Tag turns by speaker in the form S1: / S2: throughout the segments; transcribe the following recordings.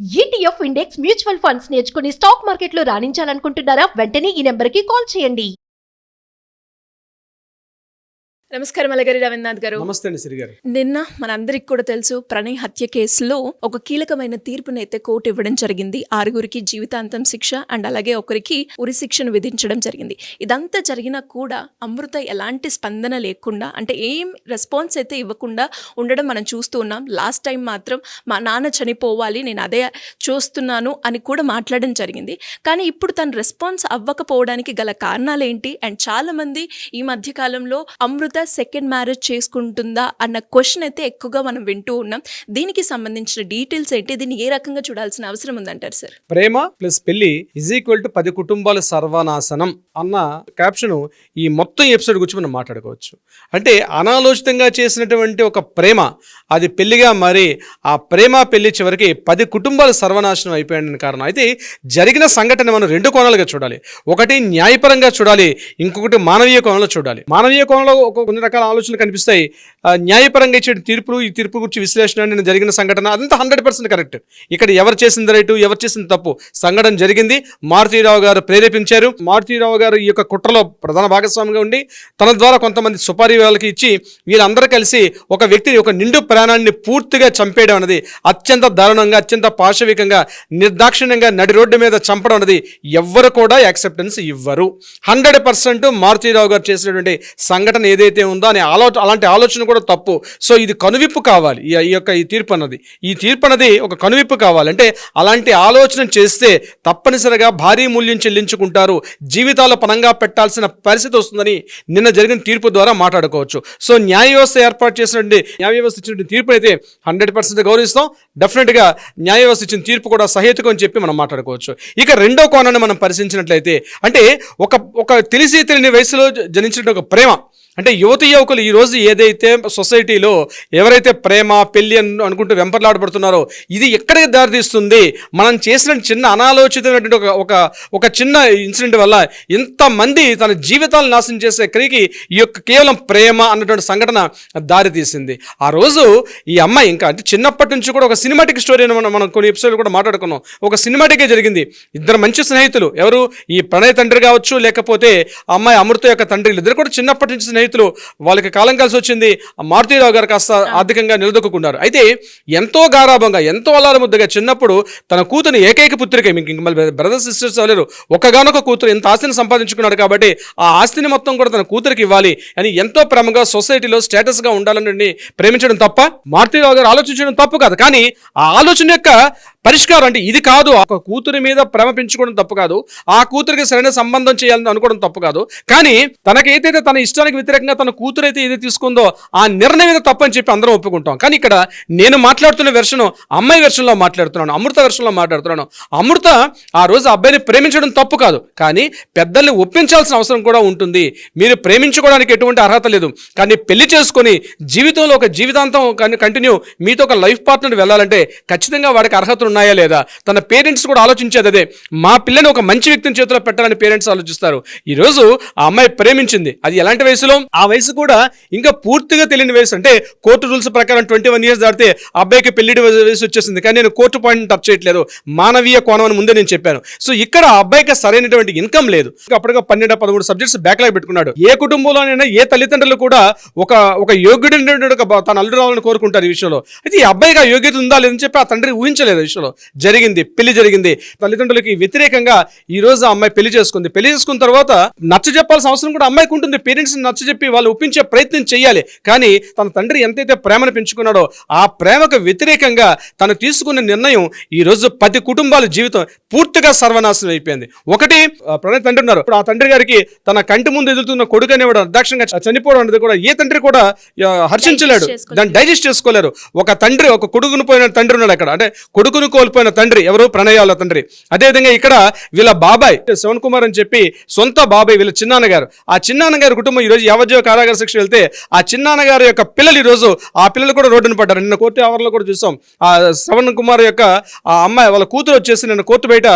S1: ETF index mutual funds నేర్చుకుని stock మార్కెట్లో రాణించాలనుకుంటున్నారా? వెంటనే ఈ నెంబర్కి కాల్ చేయండి.
S2: నమస్కారం అలగారి రవీంద్రనాథ్ గారు.
S3: నమస్తే అండి శ్రీ గారు.
S2: నిన్న మనందరికి కూడా తెలుసు, ప్రణయ్ హత్య కేసులో ఒక కీలకమైన తీర్పునైతే కోర్టు ఇవ్వడం జరిగింది. 6గురికి జీవితాంతం శిక్ష అండ్ అలాగే ఒకరికి ఉరి శిక్షను విధించడం జరిగింది. ఇదంతా జరిగినా కూడా అమృత ఎలాంటి స్పందన లేకుండా, అంటే ఏం రెస్పాన్స్ అయితే ఇవ్వకుండా ఉండడం మనం చూస్తూ ఉన్నాం. లాస్ట్ టైం మాత్రం మా నాన్న చనిపోవాలి, నేను అదే చూస్తున్నాను అని కూడా మాట్లాడడం జరిగింది. కానీ ఇప్పుడు తను రెస్పాన్స్ అవ్వకపోవడానికి గల కారణాలు ఏంటి? అండ్ చాలా మంది ఈ మధ్య కాలంలో అమృత సెకండ్ మ్యారేజ్ చేసుకుంటుందా అన్న క్వశ్చన్ అయితే ఎక్కువగా మనం వింటూ ఉన్నాం. దీనికి సంబంధించిన డీటెయిల్స్ ఏంటి, దీన్ని ఏ రకంగా చూడాల్సిన అవసరం ఉందంటారు సార్?
S3: ప్రేమ ప్లస్ పెళ్లి = 10 కుటుంబాల సర్వనాశనం అన్న క్యాప్షన్ ఈ మొత్తం ఎపిసోడ్ గురించి మనం మాట్లాడుకోవచ్చు. అంటే అనాలోచితంగా చేసినటువంటి ఒక ప్రేమ అది పెళ్లిగా మరి ఆ ప్రేమ పెళ్లి చివరికి 10 కుటుంబాలు సర్వనాశనం అయిపోయిన కారణం. అయితే జరిగిన సంఘటన మనం 2 కోణాలుగా చూడాలి. ఒకటి న్యాయపరంగా చూడాలి, ఇంకొకటి మానవీయ కోణంలో చూడాలి. మానవీయ కోణంలో కొన్ని రకాల ఆలోచనలు కనిపిస్తాయి. న్యాయపరంగా ఇచ్చే తీర్పులు, ఈ తీర్పు గురించి విశ్లేషణ, నేను జరిగిన సంఘటన అదంతా 100% కరెక్ట్. ఇక్కడ ఎవరు చేసింది రైటు, ఎవరు చేసింది తప్పు, సంఘటన జరిగింది. మారుతీరావు గారు ప్రేరేపించారు. మారుతీరావు గారు ఈ యొక్క కుట్రలో ప్రధాన భాగస్వామిగా ఉండి తన ద్వారా కొంతమంది సుపారీ వాళ్ళకి ఇచ్చి వీళ్ళందరూ కలిసి ఒక వ్యక్తిని, ఒక నిండు ప్రాణాన్ని పూర్తిగా చంపేయడం అనేది అత్యంత దారుణంగా, అత్యంత పాశవికంగా, నిర్దాక్షిణ్యంగా నడి రోడ్డు మీద చంపడం అనేది ఎవ్వరు కూడా యాక్సెప్టెన్స్ ఇవ్వరు. 100% మారుతీరావు గారు చేసినటువంటి సంఘటన ఏదైతే ఉందో అలాంటి ఆలోచన కూడా తప్పు. సో ఇది కనువిప్పు కావాలి. ఈ తీర్పు అన్నది ఒక కనువిప్పు కావాలి. అంటే అలాంటి ఆలోచన చేస్తే తప్పనిసరిగా భారీ మూల్యం చెల్లించుకుంటారు, జీవితాలు పనంగా పెట్టాల్సిన పరిస్థితి వస్తుందని నిన్న జరిగిన తీర్పు ద్వారా మాట్లాడుకోవచ్చు. సో న్యాయ వ్యవస్థ ఏర్పాటు చేసినటువంటి న్యాయ వ్యవస్థ ఇచ్చిన తీర్పు అయితే 100% గౌరవిస్తాం. డెఫినెట్గా న్యాయ వ్యవస్థ ఇచ్చిన తీర్పు కూడా సహేతుకం అని చెప్పి మనం మాట్లాడుకోవచ్చు. ఇక రెండో కోణాన్ని మనం పరిశీలించినట్లయితే, అంటే ఒక తెలిసి తెలియని వయసులో జనించిన ఒక ప్రేమ, అంటే యువకులు ఈరోజు ఏదైతే సొసైటీలో ఎవరైతే ప్రేమ పెళ్లి అనుకుంటూ వెంపర్లాడబడుతున్నారో ఇది ఎక్కడికి దారితీస్తుంది? మనం చేసిన చిన్న అనాలోచితమైనటువంటి ఒక చిన్న ఇన్సిడెంట్ వల్ల ఇంతమంది తన జీవితాలను నాశనం చేసే ఎక్కడికి ఈ యొక్క కేవలం ప్రేమ అన్నటువంటి సంఘటన దారితీసింది. ఆ రోజు ఈ అమ్మాయి ఇంకా అంటే చిన్నప్పటి నుంచి కూడా ఒక సినిమాటిక్ స్టోరీ మనం కొన్ని ఎపిసోడ్లు కూడా మాట్లాడుకున్నాం. ఒక సినిమాటికే జరిగింది. ఇద్దరు మంచి స్నేహితులు, ఎవరు ఈ ప్రణయ్ తండ్రి కావచ్చు, లేకపోతే అమ్మాయి అమృత యొక్క తండ్రి, ఇద్దరు కూడా చిన్నప్పటి నుంచి స్నేహితులు. వాళ్ళకి కాలం కలిసి వచ్చింది. మారుతీరావు గారు కాస్త ఆర్థికంగా నిలదొక్కున్నారు. అయితే ఎంతో గారాభంగా, ఎంతో అల్లారముద్దగా చిన్నప్పుడు తన కూతురు ఏకైక పుత్రిక, బ్రదర్స్ సిస్టర్స్ అవ్వలేరు, ఒకగానొక కూతురు ఎంత ఆస్తిని సంపాదించుకున్నాడు కాబట్టి ఆ ఆస్తిని మొత్తం కూడా తన కూతురికి ఇవ్వాలి అని ఎంతో ప్రేమగా సొసైటీలో స్టేటస్గా ఉండాలని ప్రేమించడం తప్ప, మారుతీరావు గారు ఆలోచించడం తప్పు కాదు. కానీ ఆ ఆలోచన యొక్క పరిష్కారం అంటే ఇది కాదు. ఒక కూతురి మీద ప్రేమ పెంచుకోవడం తప్పు కాదు, ఆ కూతురికి సరైన సంబంధం చేయాలని అనుకోవడం తప్పు కాదు. కానీ తనకైతే తన ఇష్టానికి వ్యతిరేకంగా తన కూతురు అయితే ఏదైతే తీసుకుందో ఆ నిర్ణయం మీద తప్పు అని చెప్పి అందరం ఒప్పుకుంటాం. కానీ ఇక్కడ నేను మాట్లాడుతున్న వెర్షన్ అమ్మాయి వెర్షన్లో మాట్లాడుతున్నాను, అమృత వెర్షన్లో మాట్లాడుతున్నాను. అమృత ఆ రోజు అబ్బాయిని ప్రేమించడం తప్పు కాదు, కానీ పెద్దల్ని ఒప్పించాల్సిన అవసరం కూడా ఉంటుంది. మీరు ప్రేమించుకోవడానికి ఎటువంటి అర్హత లేదు, కానీ పెళ్లి చేసుకొని జీవితంలో ఒక జీవితాంతం కంటిన్యూ మీతో ఒక లైఫ్ పార్ట్నర్ వెళ్ళాలంటే ఖచ్చితంగా వాడికి అర్హత ఉన్నాయా లేదా? తన పేరెంట్స్ కూడా ఆలోచించేది అదే. మా పిల్లని ఒక మంచి వ్యక్తిని చేతిలో పెట్టాలని పేరెంట్స్ ఆలోచిస్తారు. ఈరోజు ఆ అమ్మాయి ప్రేమించింది, అది ఎలాంటి వయసులో? ఆ వయసు కూడా ఇంకా పూర్తిగా తెలియని వయసు. అంటే కోర్టు రూల్స్ ప్రకారం 21 years దాటితే అబ్బాయికి పెళ్లి వయసు వచ్చేసింది. కానీ నేను కోర్టు పాయింట్ టచ్ చేయట్లేదు, మానవీయ కోణం అని ముందే నేను చెప్పాను. సో ఇక్కడ ఆ అబ్బాయికి సరైనటువంటి ఇన్కమ్ లేదు. అప్పటిగా 12-13 సబ్జెక్ట్స్ బ్యాక్లాగ్ పెట్టుకున్నాడు. ఏ కుటుంబంలోనైనా ఏ తల్లిదండ్రులు కూడా ఒక యోగ్యుడైనటువంటి తన అల్లుడు రావాలని కోరుకుంటారు ఈ విషయంలో. అయితే ఈ అబ్బాయికి ఆ యోగ్యత ఉందా లేదని చెప్పి ఆ తండ్రి ఊహించలేదు. విషయంలో జరిగింది, పెళ్లి జరిగింది. తల్లిదండ్రులకి వ్యతిరేకంగా ఈ రోజు ఆ అమ్మాయి పెళ్లి చేసుకుంది. పెళ్లి చేసుకున్న తర్వాత నచ్చ చెప్పాల్సిన అవసరం కూడా అమ్మాయికి ఉంటుంది. పేరెంట్స్ నచ్చ చెప్పి వాళ్ళు ఒప్పించే ప్రయత్నం చేయాలి. కానీ తన తండ్రి ఎంతైతే ప్రేమను పెంచుకున్నాడో ఆ ప్రేమకు వ్యతిరేకంగా తను తీసుకున్న నిర్ణయం ఈ రోజు 10 కుటుంబాల జీవితం పూర్తిగా సర్వనాశనం అయిపోయింది. ఒకటి ప్రణయ్ తండ్రి ఉన్నారు. ఇప్పుడు ఆ తండ్రి గారికి తన కంటి ముందు ఎదుగుతున్న కొడుకు అనేవాడు నిర్దాక్షంగా చనిపోవడం అనేది కూడా ఏ తండ్రి కూడా హర్షించలేడు, దాన్ని డైజెస్ట్ చేసుకోలేరు. ఒక తండ్రి, ఒక కొడుకును పోయిన తండ్రి ఉన్నాడు అక్కడ. అంటే కొడుకును కోల్పోయిన తండ్రి ఎవరు? ప్రణయ్ వాళ్ళ తండ్రి. అదేవిధంగా ఇక్కడ వీళ్ళ బాబాయ్ శ్రవణ్ కుమార్ అని చెప్పి సొంత బాబాయ్, వీళ్ళ చిన్నాన్నగారు. ఆ చిన్నాన్నగారి కుటుంబం ఈరోజు యావజ్జీవ కారాగార శిక్ష వెళ్తే ఆ చిన్నాన్నగారి యొక్క పిల్లలు ఈరోజు ఆ పిల్లలు కూడా రోడ్డును పడ్డారు. నిన్న కోర్టు ఆవరణలో కూడా చూసాం. ఆ శ్రవణ్ కుమార్ యొక్క ఆ అమ్మాయి వాళ్ళ కూతురు వచ్చేసి నిన్న కోర్టు బయట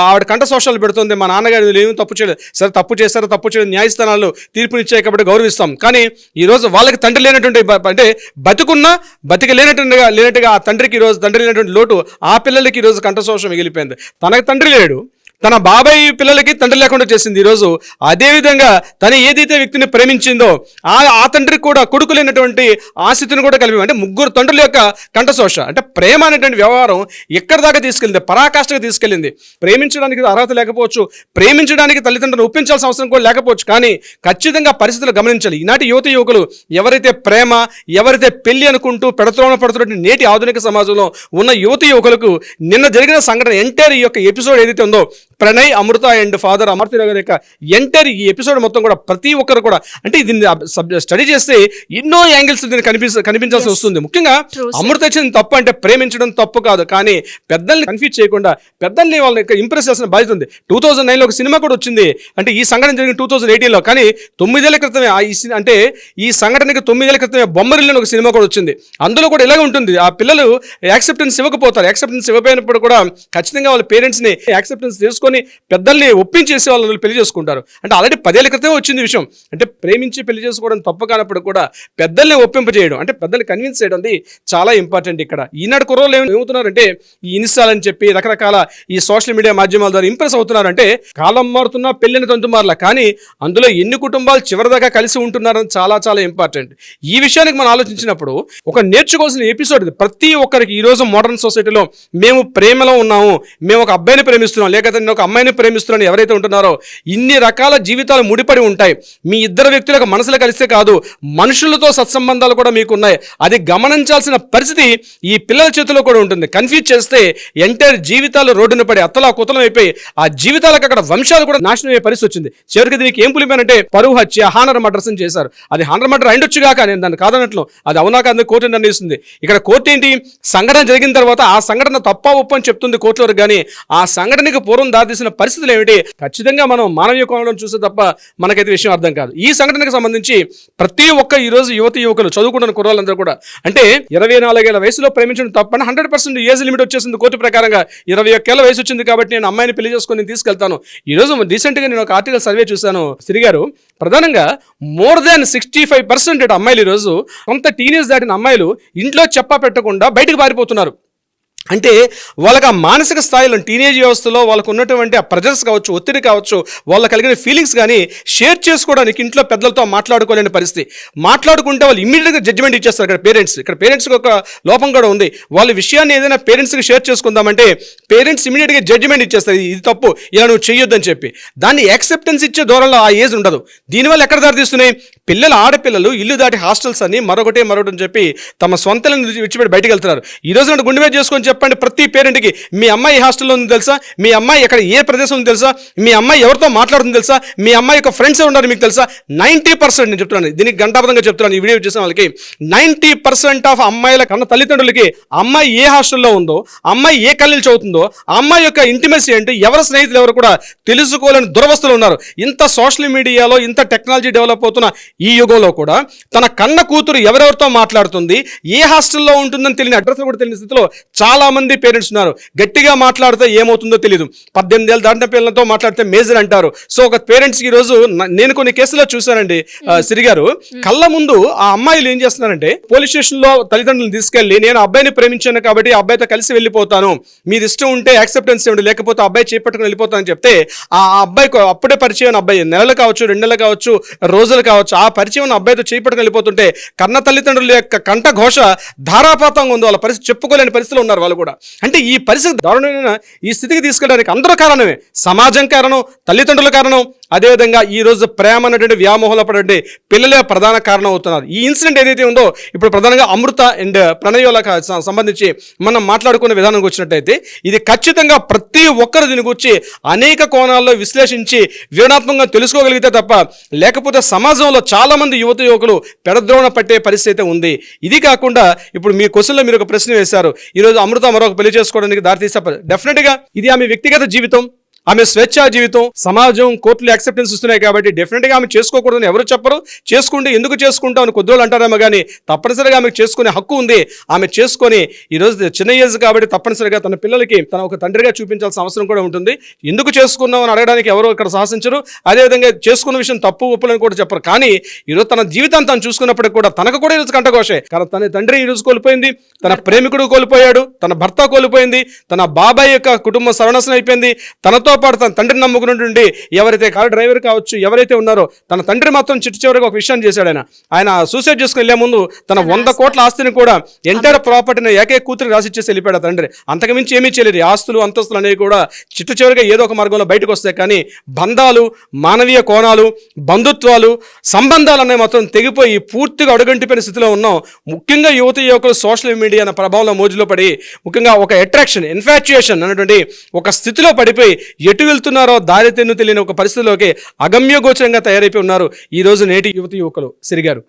S3: ఆవిడ కంట సోషాలు పెడుతుంది, మా నాన్నగారు ఏమి తప్పు చేయలేదు. సరే తప్పు చేశారో తప్పు చేయలేదు, న్యాయస్థానాలు తీర్పునిచ్చాయి కాబట్టి గౌరవిస్తాం. కానీ ఈరోజు వాళ్ళకి తండ్రి లేనటువంటి, అంటే బతికున్నా బతికి లేనట్టుగా ఆ తండ్రికి ఈరోజు తండ్రి లేనటువంటి లోటు ఆ పిల్లలకి ఈరోజు కంఠశోషం మిగిలిపోయింది. తనకు తండ్రి లేడు, తన బాబాయ్ పిల్లలకి తండ్రి లేకుండా చేసింది ఈరోజు. అదేవిధంగా తను ఏదైతే వ్యక్తిని ప్రేమించిందో ఆ తండ్రికి కూడా కొడుకు లేనటువంటి ఆశితిని కూడా కలిపి, అంటే ముగ్గురు తండ్రుల యొక్క కంఠశోష. అంటే ప్రేమ అనేటువంటి వ్యవహారం ఎక్కడి దాకా తీసుకెళ్ళింది, పరాకాష్ఠకు తీసుకెళ్ళింది. ప్రేమించడానికి అర్హత లేకపోవచ్చు, ప్రేమించడానికి తల్లిదండ్రులను ఒప్పించాల్సిన అవసరం కూడా లేకపోవచ్చు, కానీ ఖచ్చితంగా పరిస్థితులు గమనించాలి. ఈనాటి యువత యువకులు ఎవరైతే ప్రేమ, ఎవరైతే పెళ్లి అనుకుంటూ పెడత్రోన పడుతున్నటువంటి నేటి ఆధునిక సమాజంలో ఉన్న యువత యువకులకు నిన్న జరిగిన సంఘటన ఎంటైర్ ఈ యొక్క ఎపిసోడ్ ఏదైతే ఉందో, ప్రణయ్, అమృత అండ్ ఫాదర్ అమర్తి గారి యొక్క ఎంటైర్ ఈ ఎపిసోడ్ మొత్తం కూడా ప్రతి ఒక్కరు కూడా, అంటే దీన్ని స్టడీ చేస్తే ఎన్నో యాంగిల్స్ దీన్ని కనిపించాల్సి వస్తుంది. ముఖ్యంగా అమృత వచ్చింది తప్పు అంటే ప్రేమించడం తప్పు కాదు, కానీ పెద్దల్ని కన్ఫ్యూజ్ చేయకుండా పెద్దల్ని వాళ్ళని ఇంప్రెస్ చేసిన బాధ్యత ఉంది. 2009లో ఒక సినిమా కూడా వచ్చింది, అంటే ఈ సంఘటన జరిగిన 2018లో, కానీ 9 ఏళ్ల క్రితమే అంటే ఈ సంఘటనకి 9 ఏళ్ల క్రితమే బొమ్మరిల్లు అని ఒక సినిమా కూడా వచ్చింది. అందులో కూడా ఇలాగే ఉంటుంది. ఆ పిల్లలు యాక్సెప్టెన్స్ ఇవ్వకపోతారు. యాక్సెప్టెన్స్ ఇవ్వకపోయినప్పుడు కూడా ఖచ్చితంగా వాళ్ళ పేరెంట్స్ని యాక్సెప్టెన్స్ చేసుకొని పెద్దల్ని ఒప్పించేసి వాళ్ళు పెళ్లి చేసుకుంటారు. అంటే ఆల్రెడీ 10 ఏళ్ల క్రితమే వచ్చింది విషయం. అంటే ప్రేమించి పెళ్లి చేసుకోవడం తప్పు కానప్పుడు కూడా పెద్దల్ని ఒప్పింపజేయడం, అంటే పెద్దల్ని కన్విన్స్ చేయడం అది చాలా ఇంపార్టెంట్. ఇక్కడ ఈనాడు కుర్రోళ్ళు ఏమవుతున్నారంటే ఈ ఇన్స్టాల్ అని చెప్పి రకరకాల ఈ సోషల్ మీడియా మాధ్యమాల ద్వారా ఇంప్రెస్ అవుతున్నారంటే కాలం మారుతున్నా పెళ్ళిని తంతు మారలా, కానీ అందులో ఎన్ని కుటుంబాలు చివరిదాకా కలిసి ఉంటున్నారని చాలా చాలా ఇంపార్టెంట్. ఈ విషయానికి మనం ఆలోచించినప్పుడు ఒక నేర్చుకోవాల్సిన ఎపిసోడ్ ఇది. ప్రతి ఒక్కరికి ఈరోజు మోడర్న్ సొసైటీలో మేము ప్రేమలో ఉన్నాము, మేము ఒక అబ్బాయిని ప్రేమిస్తున్నాం, లేకపోతే నేను ఒక అమ్మాయిని ప్రేమిస్తున్నాను ఎవరైతే ఉంటున్నారో, ఇన్ని రకాల జీవితాలు ముడిపడి ఉంటాయి. మీ ఇద్దరు వ్యక్తులకు మనసులు కలిస్తే కాదు, మనుషులతో సత్సంబంధాలు కూడా మీకు ఉన్నాయి. అది గమనించాల్సిన పరిస్థితి ఈ పిల్లల చేతిలో కూడా ఉంటుంది. కన్ఫ్యూజ్ చేస్తే ఎంటైర్ జీవితాలు రోడ్డున పడి అత్తలా కుతలం అయిపోయి ఆ జీవితాలకు అక్కడ వంశాలు కూడా నాశనం అయ్యే పరిస్థితి వచ్చింది. చివరికి దీనికి ఏం పులిపోయినంటే పరువు హత్య, హానర్ మర్డర్స్ అని చేశారు. అది హానర్ మర్డర్ అయిండొచ్చుగాక, నేను దాన్ని కాదనట్లు, అది అవునా కాదని కోర్టు నిర్ణయిస్తుంది. ఇక్కడ కోర్టు ఏంటి, సంఘటన జరిగిన తర్వాత ఆ సంఘటన తప్ప ఒప్పు అని చెప్తుంది కోర్టు వరకు, కానీ ఆ సంఘటనకి పూర్వం దారితీసిన పరిస్థితులు ఏమిటి ఖచ్చితంగా మనం మానవీయ కోణంలో చూస్తే తప్ప మనకైతే విషయం అర్థం కాదు. ఈ సంఘటనకు సంబంధించి ప్రతి ఒక్క ఈ రోజు యువత యువకులు చదువుకుంటున్న కుర్రాళ్ళందరూ కూడా, అంటే 24 ఏళ్ల వయసులో ప్రేమించడం తప్పని 100% ఏజ్ లిమిట్ వచ్చేసింది కోర్టు ప్రకారంగా. 21 ఏళ్ల వయసు వచ్చింది కాబట్టి నేను అమ్మాయిని పెళ్లి చేసుకొని నేను తీసుకెళ్తాను. ఈ రోజు రీసెంట్గా నేను ఒక ఆర్టికల్ సర్వే చూశాను సిరి గారు, ప్రధానంగా మోర్ దాన్ 65% అమ్మాయిలు ఈరోజు కొంత టీనేజ్ దాటిన అమ్మాయిలు ఇంట్లో చెప్పా పెట్టకుండా బయటకు పారిపోతున్నారు. అంటే వాళ్ళకి ఆ మానసిక స్థాయిలో టీనేజ్ వ్యవస్థలో వాళ్ళకు ఉన్నటువంటి ఆ ప్రెజర్స్ కావచ్చు, ఒత్తిడి కావచ్చు, వాళ్ళకి కలిగిన ఫీలింగ్స్ కానీ షేర్ చేసుకోవడానికి ఇంట్లో పెద్దలతో మాట్లాడుకోలేని పరిస్థితి. మాట్లాడుకుంటే వాళ్ళు ఇమ్మీడియట్గా జడ్జిమెంట్ ఇచ్చేస్తారు. ఇక్కడ పేరెంట్స్కి ఒక లోపం కూడా ఉంది. వాళ్ళ విషయాన్ని ఏదైనా పేరెంట్స్కి షేర్ చేసుకుందామంటే పేరెంట్స్ ఇమ్మీడియట్గా జడ్జిమెంట్ ఇచ్చేస్తారు, ఇది తప్పు, ఇలా నువ్వు చేయొద్దని చెప్పి. దాన్ని యాక్సెప్టెన్స్ ఇచ్చే దూరంలో ఆ ఏజ్ ఉండదు. దీనివల్ల ఎక్కడ దారితీస్తున్నాయి, పిల్లలు ఆడపిల్లలు ఇల్లు దాటి హాస్టల్స్ అని మరొకటి అని చెప్పి తమ సొంతలను విడిచిపెట్టి బయటకు వెళ్తున్నారు. ఈ రోజు నన్ను గుండె మీద చేసుకొని చెప్పండి ప్రతి పేరెంట్కి, మీ అమ్మాయి హాస్టల్లో ఉంది తెలుసా, మీ అమ్మాయి ఎక్కడ ఏ ప్రదేశం ఉంది తెలుసా, మీ అమ్మాయి ఎవరితో మాట్లాడుతుంది తెలుసా, మీ అమ్మాయి యొక్క ఫ్రెండ్స్ ఉన్నారు మీకు తెలుసా. 90% నేను చెప్తున్నాను, దీనికి గంటాపదంగా చెప్తున్నాను, ఈ వీడియో చేసిన వాళ్ళకి 90% ఆఫ్ అమ్మాయిల కన్న తల్లిదండ్రులకి అమ్మాయి ఏ హాస్టల్లో ఉందో, అమ్మాయి ఏ కళ్ళలు చదువుతుందో, ఆ అమ్మాయి యొక్క ఇంటిమసీ ఏంటి, ఎవరి స్నేహితులు ఎవరు కూడా తెలుసుకోలేని దురవస్థలు ఉన్నారు. ఇంత సోషల్ మీడియాలో ఇంత టెక్నాలజీ డెవలప్ అవుతున్న ఈ యుగంలో కూడా తన కన్న కూతురు ఎవరెవరితో మాట్లాడుతుంది, ఏ హాస్టల్లో ఉంటుందని తెలియని అడ్రస్ కూడా తెలియని స్థితిలో చాలా మంది పేరెంట్స్ ఉన్నారు. గట్టిగా మాట్లాడితే ఏమవుతుందో తెలియదు. 18 ఏళ్ళు దాటిన పిల్లలతో మాట్లాడితే మేజర్ అంటారు. సో ఒక పేరెంట్స్ ఈ రోజు నేను కొన్ని కేసులో చూశానండి సిరి గారు, కళ్ళ ముందు ఆ అమ్మాయిలు ఏం చేస్తున్నారంటే పోలీస్ స్టేషన్ లో తల్లిదండ్రులను తీసుకెళ్లి, నేను అబ్బాయిని ప్రేమించాను కాబట్టి ఆ అబ్బాయితో కలిసి వెళ్ళిపోతాను, మీరు ఇష్టం ఉంటే యాక్సెప్టెన్స్ ఇవ్వండి, లేకపోతే అబ్బాయి చేపట్టుకుని వెళ్ళిపోతానని చెప్తే ఆ అబ్బాయికి అప్పుడే పరిచయం అబ్బాయి, నెలలు కావచ్చు, 2 నెలలు కావచ్చు, రోజులు కావచ్చు, ఆ పరిచయం అబ్బాయితో చేపట్టుకుని వెళ్ళిపోతుంటే కన్న తల్లిదండ్రుల యొక్క కంఠ ఘోష ధారాపాతంగా ఉంది. వాళ్ళ పరిస్థితి చెప్పుకోలేని పరిస్థితిలో ఉన్నారు వాళ్ళు కూడా. అంటే ఈ పరిస్థితి దారుణమైన ఈ స్థితికి తీసుకెళ్ళడానికి అందరూ కారణమే, సమాజం కారణం, తల్లిదండ్రుల కారణం, అదేవిధంగా ఈ రోజు ప్రేమ అనేటువంటి వ్యామోహంలో పడే పిల్లలే ప్రధాన కారణం అవుతున్నారు. ఈ ఇన్సిడెంట్ ఏదైతే ఉందో ఇప్పుడు ప్రధానంగా అమృత అండ్ ప్రణయ్లకు సంబంధించి మనం మాట్లాడుకునే విధానానికి వచ్చినట్టయితే ఇది ఖచ్చితంగా ప్రతి ఒక్కరు దీని గురించి అనేక కోణాల్లో విశ్లేషించి వివరణాత్మకంగా తెలుసుకోగలిగితే తప్ప, లేకపోతే సమాజంలో చాలా మంది యువత యువకులు పెడద్రోణ పట్టే పరిస్థితి ఉంది. ఇది కాకుండా ఇప్పుడు మీ క్వశ్చన్లో మీరు ఒక ప్రశ్న వేశారు, ఈరోజు అమృత మరొక పెళ్లి చేసుకోవడానికి దారితీసే డెఫినెట్గా ఇది ఆమె వ్యక్తిగత జీవితం, ఆమె స్వేచ్ఛా జీవితం, సమాజం, కోర్టులు యాక్సెప్టెన్స్ ఇస్తున్నాయి కాబట్టి డెఫినెట్ గా ఆమె చేసుకోకూడదని ఎవరు చెప్పరు. చేసుకుంటే ఎందుకు చేసుకుంటాం అని కొద్ది రోజులు అంటారేమో కానీ తప్పనిసరిగా ఆమెకు చేసుకునే హక్కు ఉంది. ఆమె చేసుకొని ఈ రోజు చిన్న ఏజ్ కాబట్టి తప్పనిసరిగా తన పిల్లలకి తన ఒక తండ్రిగా చూపించాల్సిన అవసరం కూడా ఉంటుంది. ఎందుకు చేసుకున్నాం అని అడగడానికి ఎవరు ఇక్కడ సాహసించరు. అదేవిధంగా చేసుకున్న విషయం తప్పు ఒప్పులని కూడా చెప్పరు. కానీ ఈరోజు తన జీవితాన్ని తను చూసుకున్నప్పటికీ కూడా తనకు కూడా ఈరోజు కంటఘోషే. कारण తన తండ్రి ఈరోజు కోల్పోయింది, తన ప్రేమికుడు కోల్పోయాడు, తన భర్త కోల్పోయింది, తన బాబాయ్ యొక్క కుటుంబం సర్వనాశనం అయిపోయింది. తనతో పాటు తన తండ్రిని నమ్ముకున్నటువంటి ఎవరైతే కారు డ్రైవర్ కావచ్చు ఎవరైతే ఉన్నారో తన తండ్రి మాత్రం చిట్టు చివరికి ఒక విషయాన్ని చేశాడు. ఆయన సూసైడ్ చేసుకుని వెళ్లే ముందు తన 100 కోట్ల ఆస్తిని కూడా ఎంటైర్ ప్రాపర్టీని ఏకే కూతురికి రాసిచ్చేసి వెళ్ళిపోయాడు తండ్రి. అంతకుమించి ఏమీ చేయలేదు. ఆస్తులు అంతస్తులు అనేవి కూడా చిట్టు చివరిగా ఏదో ఒక మార్గంలో బయటకు వస్తాయి. కానీ బంధాలు, మానవీయ కోణాలు, బంధుత్వాలు, సంబంధాలు అనేవి మాత్రం తెగిపోయి పూర్తిగా అడుగంటిపోయిన స్థితిలో ఉన్నాం. ముఖ్యంగా యువకులు సోషల్ మీడియా అనే ప్రభావంలో మోజులో పడి ముఖ్యంగా ఒక అట్రాక్షన్, ఇన్ఫాచ్యుయేషన్ అనేటువంటి ఒక స్థితిలో పడిపోయి ఎటు వెళ్తున్నారో దారి తెన్ను తెలియని ఒక పరిస్థితిలోకి అగమ్యగోచరంగా తయారైపోయి ఉన్నారు ఈ రోజు నేటి యువకులు. సిరిగారు.